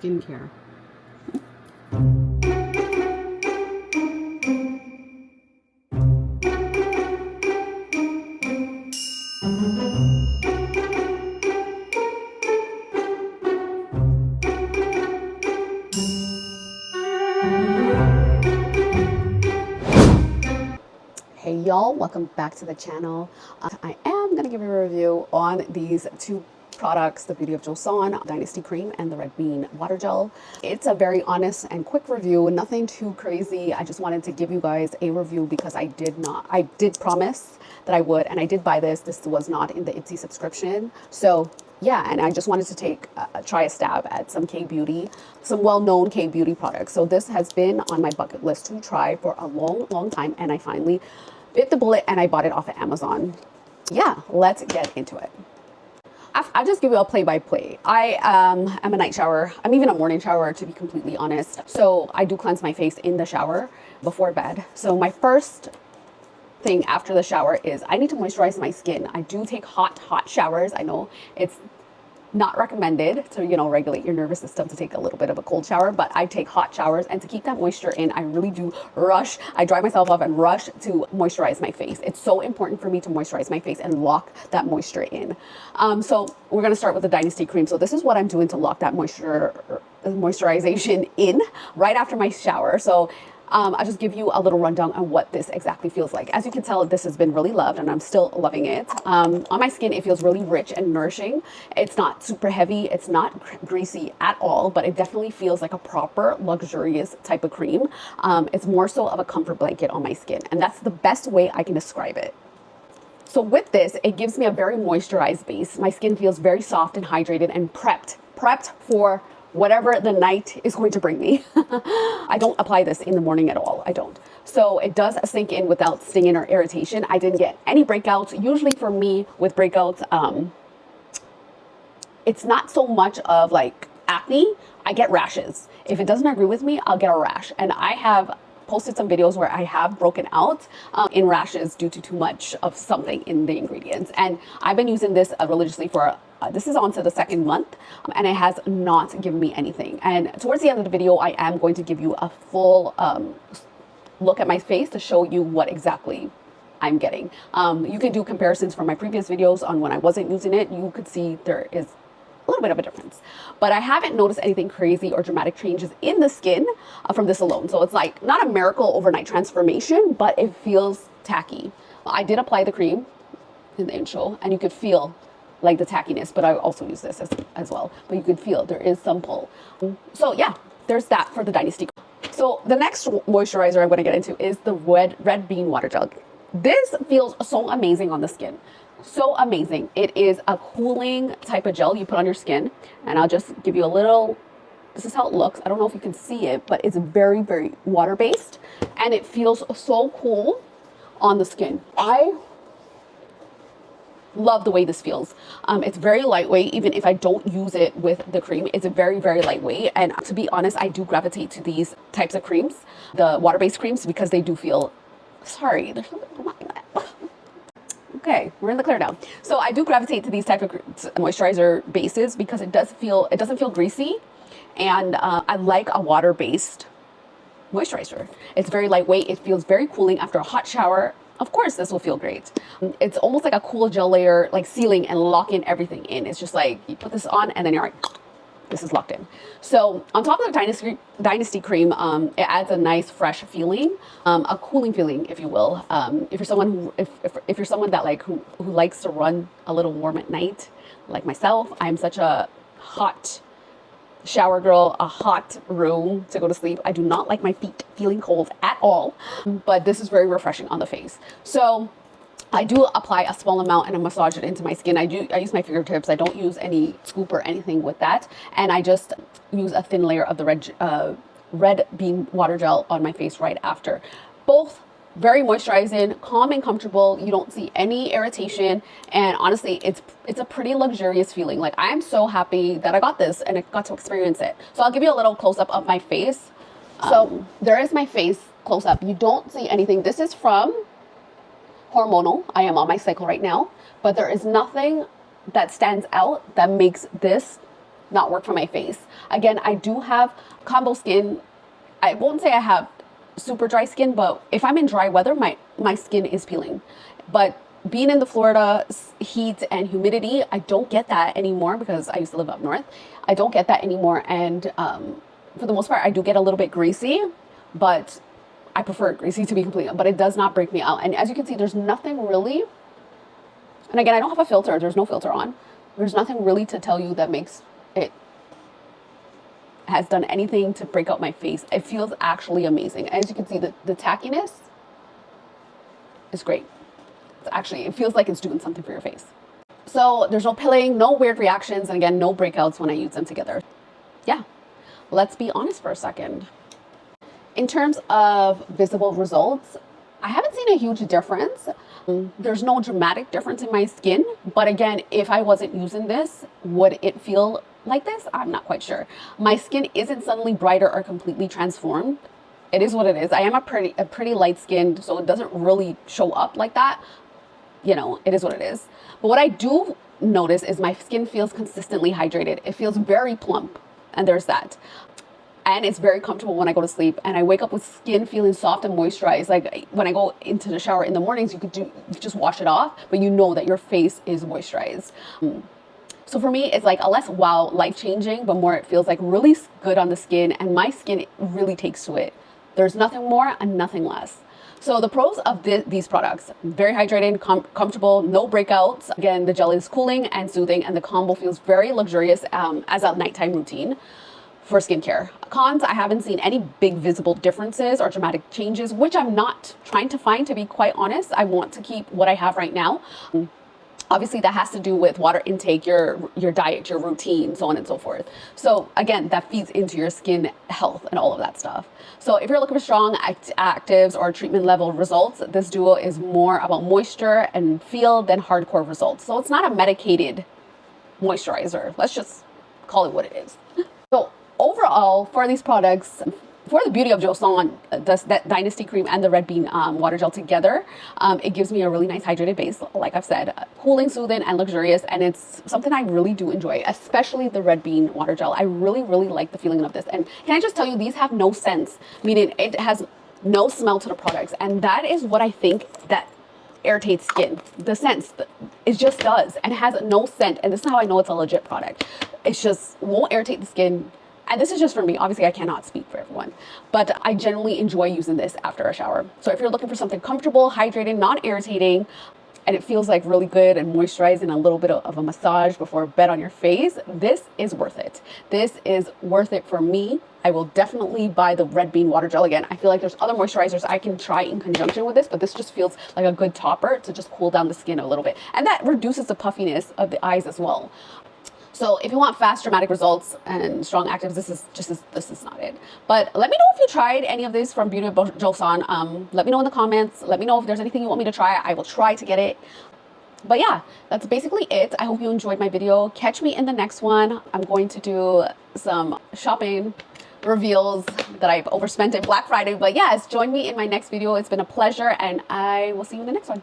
skincare. Hey y'all, welcome back to the channel. I am going to give you a review on these two products, the Beauty of Joseon Dynasty Cream and the Red Bean Water Gel. It's a very honest and quick review, nothing too crazy. I just wanted to give you guys a review because I did promise that I would, and I did buy this. This was not in the Etsy subscription. So yeah, and I just wanted to try a stab at some K-beauty, some well-known K-beauty products. So this has been on my bucket list to try for a long time, and I finally bit the bullet and I bought it off of Amazon. Yeah, let's get into it. I'll just give you a play-by-play. I am a night shower. I'm even a morning shower, to be completely honest. So I do cleanse my face in the shower before bed. So my first thing after the shower is I need to moisturize my skin. I do take hot showers. I know it's not recommended to, you know, regulate your nervous system to take a little bit of a cold shower, but I take hot showers, and to keep that moisture in, I really do rush. I dry myself off and rush to moisturize my face. It's so important for me to moisturize my face and lock that moisture in. So we're gonna start with the Dynasty Cream. So this is what I'm doing to lock that moisturization in right after my shower. So I'll just give you a little rundown on what this exactly feels like. As you can tell, this has been really loved and I'm still loving it. On my skin, it feels really rich and nourishing. It's not super heavy. It's not greasy at all, but it definitely feels like a proper luxurious type of cream. It's more so of a comfort blanket on my skin, and that's the best way I can describe it. So with this, it gives me a very moisturized base. My skin feels very soft and hydrated and prepped for whatever the night is going to bring me. I don't apply this in the morning at all. I don't. So it does sink in without stinging or irritation. I didn't get any breakouts. Usually for me with breakouts, it's not so much of like acne. I get rashes. If it doesn't agree with me, I'll get a rash. And I have posted some videos where I have broken out in rashes due to too much of something in the ingredients. And I've been using this religiously for this is on to the second month, and it has not given me anything. And towards the end of the video, I am going to give you a full look at my face to show you what exactly I'm getting. You can do comparisons from my previous videos on when I wasn't using it. You could see there is a little bit of a difference, but I haven't noticed anything crazy or dramatic changes in the skin from this alone. So it's like not a miracle overnight transformation, but it feels tacky. I did apply the cream in the intro, and you could feel like the tackiness, but I also use this as well. But you could feel there is some pull. So yeah, there's that for the Dynasty. So the next moisturizer I'm going to get into is the Red Bean Water Gel. This feels so amazing on the skin. So amazing. It is a cooling type of gel you put on your skin, and I'll just give you a little. This is how it looks. I don't know if you can see it, but it's very water-based, and it feels so cool on the skin. I love the way this feels. It's very lightweight. Even if I don't use it with the cream, it's very lightweight. And to be honest, I do gravitate to these types of creams, the water-based creams, because they do feel, sorry, there's something okay, we're in the clear now. So I do gravitate to these type of moisturizer bases because it doesn't feel greasy, and I like a water-based moisturizer. It's very lightweight. It feels very cooling after a hot shower. Of course, this will feel great. It's almost like a cool gel layer, like sealing and locking everything in. It's just like you put this on and then you're like, this is locked in. So on top of the Dynasty Cream, it adds a nice fresh feeling, a cooling feeling, if you will. If you're someone if you're someone that who likes to run a little warm at night, like myself, I'm such a hot shower girl, a hot room to go to sleep. I do not like my feet feeling cold at all, but this is very refreshing on the face. So I do apply a small amount and I massage it into my skin. I use my fingertips. I don't use any scoop or anything with that, and I just use a thin layer of the Red Bean Water Gel on my face right after. Both very moisturizing, calm and comfortable. You don't see any irritation, and honestly, it's a pretty luxurious feeling. Like, I am so happy that I got this and I got to experience it. So I'll give you a little close-up of my face. So there is my face close-up. You don't see anything. This is from hormonal. I am on my cycle right now, but there is nothing that stands out that makes this not work for my face. Again, I do have combo skin. I won't say I have super dry skin, but if I'm in dry weather, my skin is peeling. But being in the Florida heat and humidity, I don't get that anymore because I used to live up north. I don't get that anymore. And for the most part, I do get a little bit greasy, but I prefer greasy to be complete, but it does not break me out. And as you can see, there's nothing really, and again, I don't have a filter. There's no filter on. There's nothing really to tell you that makes it has done anything to break out my face. It feels actually amazing. As you can see, the tackiness is great. It's actually, it feels like it's doing something for your face. So there's no pilling, no weird reactions, and again, no breakouts when I use them together. Yeah, let's be honest for a second. In terms of visible results, I haven't seen a huge difference. There's no dramatic difference in my skin, but again, if I wasn't using this, would it feel like this? I'm not quite sure. My skin isn't suddenly brighter or completely transformed. It is what it is. I am a pretty light skinned, so it doesn't really show up like that. You know, it is what it is. But what I do notice is my skin feels consistently hydrated. It feels very plump, and there's that. And it's very comfortable when I go to sleep, and I wake up with skin feeling soft and moisturized. Like when I go into the shower in the mornings, you just wash it off, but you know that your face is moisturized. So for me, it's like a less wow, life-changing, but more it feels like really good on the skin, and my skin really takes to it. There's nothing more and nothing less. So the pros of these products: very hydrated, comfortable, no breakouts. Again, the gel is cooling and soothing, and the combo feels very luxurious as a nighttime routine for skincare. Cons, I haven't seen any big visible differences or dramatic changes, which I'm not trying to find, to be quite honest. I want to keep what I have right now. Obviously, that has to do with water intake, your diet, your routine, so on and so forth. So again, that feeds into your skin health and all of that stuff. So if you're looking for strong actives or treatment level results, this duo is more about moisture and feel than hardcore results. So it's not a medicated moisturizer. Let's just call it what it is. So overall, for these products, for the beauty of Joseon, that Dynasty Cream and the Red Bean Water Gel together, it gives me a really nice hydrated base, like I've said, cooling, soothing, and luxurious, and it's something I really do enjoy, especially the Red Bean Water Gel. I really, really like the feeling of this. And can I just tell you, these have no scents, meaning it has no smell to the products, and that is what I think that irritates skin. The scents, it just does, and it has no scent, and this is how I know it's a legit product. It just won't irritate the skin. And this is just for me. Obviously, I cannot speak for everyone, but I generally enjoy using this after a shower. So if you're looking for something comfortable, hydrating, non-irritating, and it feels like really good and moisturizing, a little bit of a massage before bed on your face, this is worth it. This is worth it for me. I will definitely buy the Red Bean Water Gel again. I feel like there's other moisturizers I can try in conjunction with this, but this just feels like a good topper to just cool down the skin a little bit. And that reduces the puffiness of the eyes as well. So if you want fast, dramatic results and strong actives, this is not it. But let me know if you tried any of these from Beauty of Joseon. Let me know in the comments. Let me know if there's anything you want me to try. I will try to get it. But yeah, that's basically it. I hope you enjoyed my video. Catch me in the next one. I'm going to do some shopping reveals that I've overspent in Black Friday. But yes, join me in my next video. It's been a pleasure, and I will see you in the next one.